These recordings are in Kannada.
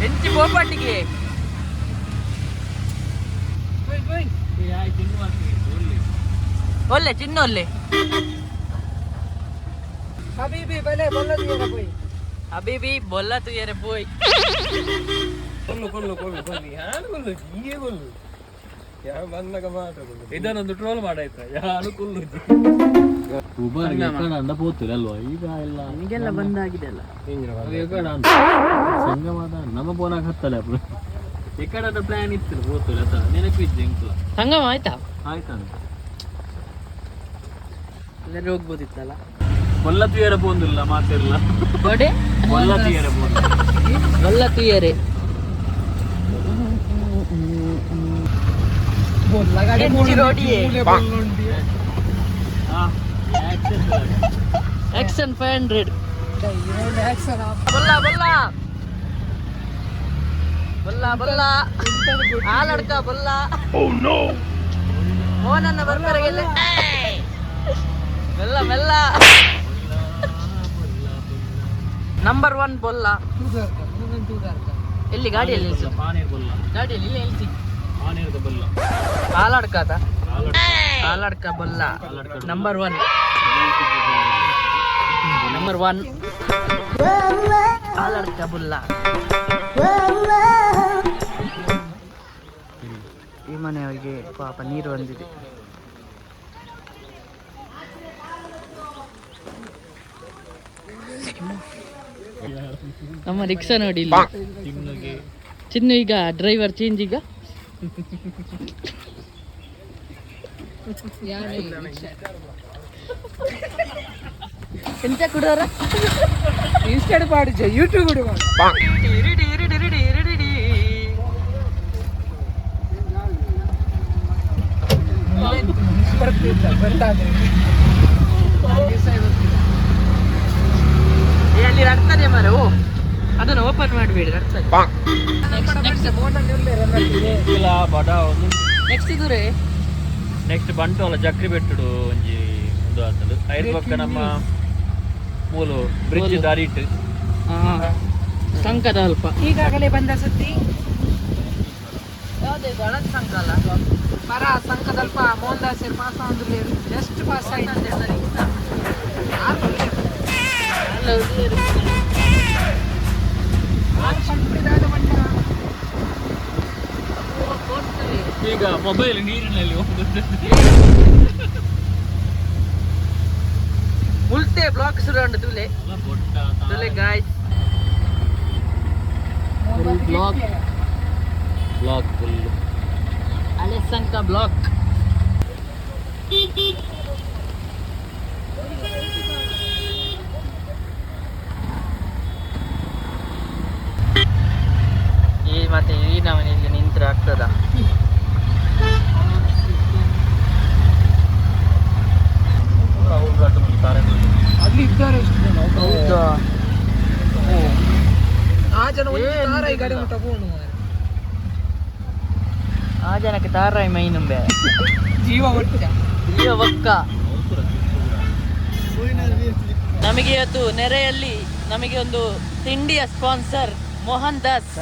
ಎಂಚಿ ಬೋಪಾಟಿಗೆ ಒಳ್ಳೆ ಚಿನ್ನ ಒಳ್ಳೆ हबीबी पहले बोला तू ये कोई हबीबी बोला तू ये बोई ಕೊಲ್ಲು ಯಾರು ಕೊಲ್ಲು ಹೀಗೆ ಕೊಲ್ಲು ಯಾರು ಬಂದಾಗ ಮಾತ್ರ ಕೊಲ್ಲು ಇದನ್ನೊಂದು ಟ್ರೋಲ್ ಮಾಡಾಯ್ತ ಯಾರು ಕೊಲ್ಲು ಅಂಡ ಪೋತಿಲ್ಲ ಅಲ್ವಾ ಈಗ ಎಲ್ಲ ನಿಗೆಲ್ಲ ಬಂದಾಗಿದೆ ಅಲ್ಲ ಸಂಗಮದ ನಮ್ಮ ಪೋನಾಗ ಹತ್ತಲ್ಲ ಎಕಡದ ಪ್ಲಾನ್ ಇತ್ತು ಪೋತಿಲ್ಲ ಅಂತ ನೆನಪಿದ್ದೆ ಇಂಕ್ಲ ಸಂಗಮ ಆಯ್ತಾ ಆಯ್ತಂತ ಎಲ್ಲರೂ ಹೋಗ್ಬೋದಿತ್ತಲ್ಲ ಕೊಲ್ಲ ತುಯರ ಪೋಂದಿಲ್ಲ ಮಾತಿರಲ್ಲ ಗೋಡೆ ಕೊಲ್ಲ ತುಯರ ಪೋಂದು ಒಲ್ಲ ತುಯರೆ बोल लगा दे एक्शन 500 एक्शन आप बल्ला बल्ला बल्ला बल्ला आ लड़का बल्ला ओह नो मोहनನ್ನ ಬರ್ಬರಗೆಲ್ಲ ಮೆಲ್ಲ ಮೆಲ್ಲ ನಂಬರ್ 1 ಬೊಲ್ಲ तू कर ಎಲ್ಲಿ ಗಾಡಿಯಲ್ಲಿ ನಿಲ್ಸು ಪಾನೇರ್ ಕೊಲ್ಲ ಗಾಡಿಯಲ್ಲಿ ಇಲ್ಲಿ ನಿಲ್ಸಿ ಪಾನೇರ್ದ ಬಲ್ಲ ಆ ಲಡ್ಕಾತ ಆ ಲಡ್ಕ ಬಲ್ಲ ನಂಬರ್ 1 ನಂಬರ್ 1 ಆ ಲಡ್ಕ ಬಲ್ಲ ಈ ಮನೆಯವರಿಗೆ ಪಾಪ ನೀರು ಬಂದಿದೆ ನಮ್ಮ ರಿಕ್ಷಾ ನೋಡಿ ಇಲ್ಲಿ ಚಿನ್ನು ಈಗ ಡ್ರೈವರ್ ಚೇಂಜ್ ಈಗ ಎಂತ ಕುಡೋರ इंस्टेंट पाड़ी चाहिए यूट्यूब वीडियो ಅಲ್ಲಿ ರಡ್ತಾನೆ ಮರ ಓ ಅದನ್ನು ಓಪನ್ ಮಾಡಬೇಡಿ ರಡ್ತಾನೆ ಇಲ್ಲ ಬಡ ಒಂದು ನೆಕ್ಸ್ಟ್ ಇದುರೆ ನೆಕ್ಸ್ಟ್ ಬಂಟೋಲ ಚಕ್ರಿ ಬೆಟ್ಟಡು ಒಂಜಿ ಒಂದು ಆತದು ಐರ್ ಪಕ್ಕ ನಮ್ಮ ಮೂಲು ಬ್ರಿಡ್ಜ್ ದಾರಿಟ್ ಸಂಕದ ಅಲ್ಪ ಈಗಾಗಲೇ ಬಂದ ಸುದ್ದಿ ಯಾವುದೇ ಗಣಕ ಸಂಕಲ ಪರ ಸಂಕದಲ್ಪ ಮೋಹನ್ದಾಸ್ ಪಾಸ್ ಆದ್ರೆ ಜಸ್ಟ್ ಪಾಸ್ ಆಯ್ತು ಈಗ ಮೊಬೈಲ್ ನೀರಿನಲ್ಲಿ ಹೋಗುದು ಮುಲ್ತೆ ಬ್ಲಾಕ್ ಸುರಂಡು ತುಲೆ ತುಲೆ ಗಾಯ್ಸ್ ಬ್ಲಾಕ್ ಬ್ಲಾಕ್ ಫುಲ್ ಅಲೆಸಂಕ ಬ್ಲಾಕ್ ಈ ಮತ್ತೆ ಈ ನವನಿಲ್ಲಿ ನಿಂತ್ರೆ ಆಗ್ತದ ಅಲ್ಲಿ ಇದ್ದಾರೆ ಎಷ್ಟು ಜನ ಹೌದಾ ಆ ಜನ ಒಂದು ಕಾರ ಈ ಗಾಡಿ ತಗೊಂಡು ಆ ಜನಕ್ಕೆ ತಾರಾಯಿ ಮೈ ನಂಬೆ ಜೀವ ಒಟ್ಟ ಜೀವ ಒಕ್ಕ ನಮಗೆ ಇವತ್ತು ನೆರೆಯಲ್ಲಿ ನಮಗೆ ಒಂದು ತಿಂಡಿಯ ಸ್ಪಾನ್ಸರ್ ಮೋಹನ್ ದಾಸ್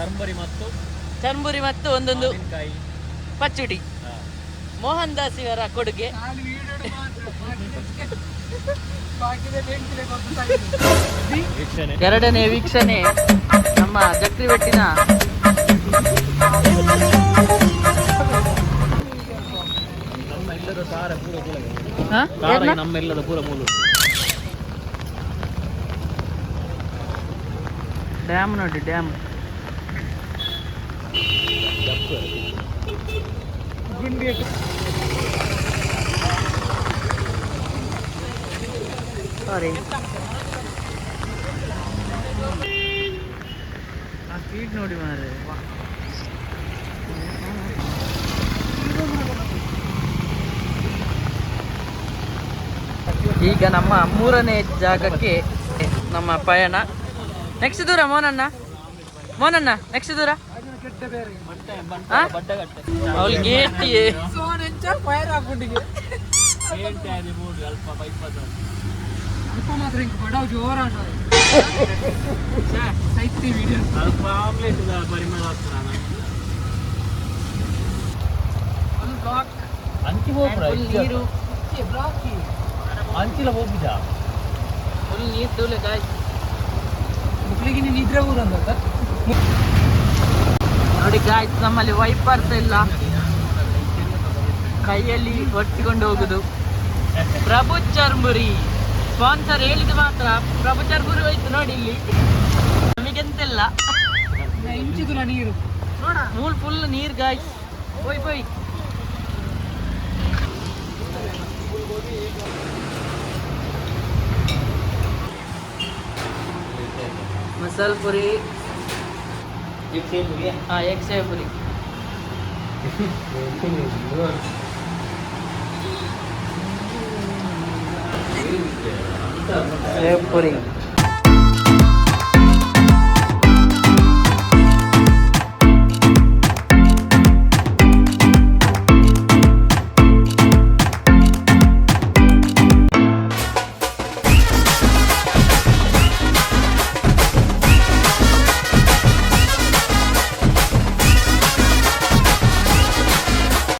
ಚರ್ಮುರಿ ಮತ್ತು ಒಂದೊಂದು ಪಚ್ಚುಡಿ ಮೋಹನ್ ದಾಸ್ ಇವರ ಕೊಡುಗೆ ಎರಡನೇ ವೀಕ್ಷಣೆ ನಮ್ಮ ಜಕ್ರಿಬೆಟ್ಟಿನ ನಮ್ಮೆಲ್ಲದ ಪೂರ ಮೂಲು ಡ್ಯಾಮ್ ನೋಡಿ ಡ್ಯಾಮ್ ಸಾರಿ ಆ ಸ್ಪೀಡ್ ನೋಡಿ ಮಾರೆ ಈಗ ನಮ್ಮ ಮೂರನೇ ಜಾಗಕ್ಕೆ ನಮ್ಮ ಪಯಣ ನೆಕ್ಸ್ಟ್ ದೂರ ಮೋನಣ್ಣ ನೆಕ್ಸ್ಟ್ ದೂರ ಕೆಟ್ಟ ಬೇರೆ ಅವಳಿಗೆ ಸೋನೆಂಚ ಫೈರ್ ಹಾಕ್ಬಿಟ್ಟಿಗೆ ಅಲ್ಪ ಮಾತ್ರ ಹಿಂಗೆ ಬಡವ್ ಜೋರ ಸೈತಿ ವಿಡಿಯೋ ಫುಲ್ ಬ್ಲಾಕ್ ನೀರು ಬ್ಲಾಕ್ ಅಂಚಿಲ ಹೋಗಿದ ಫುಲ್ ನೀರು ತೂಲೆ ಗಾಯ್ಸ್ ಮಕ್ಕಳಿಗೆ ನೀನು ಇದ್ರೆ ಊರಂತ ನೋಡಿ ಗಾಯ್ಸ್ ನಮ್ಮಲ್ಲಿ ವೈಪರ್ಸ್ ಇಲ್ಲ ಕೈಯಲ್ಲಿ ಒಟ್ಟಿಕೊಂಡು ಹೋಗುದು ಪ್ರಭು ಚರ್ಮುರಿ ಸ್ಪಾನ್ಸರ್ ಹೇಳಿದ ಮಾತ್ರ ಪ್ರಭು ಚರ್ಮುರಿ ಹೋಯ್ತು ನೋಡಿ ಇಲ್ಲಿ ನಮಗೆಂತೆಲ್ಲ ಇಂಚಿದುಲ ನೀರು ಮೂಲ್ ಫುಲ್ ನೀರ್ ಗಾಯ್ಸ್ ಹೋಯ್ ಹೋಯ್ ಮಸಾಲ ಪುರಿ हाँ एक से पूरी पूरी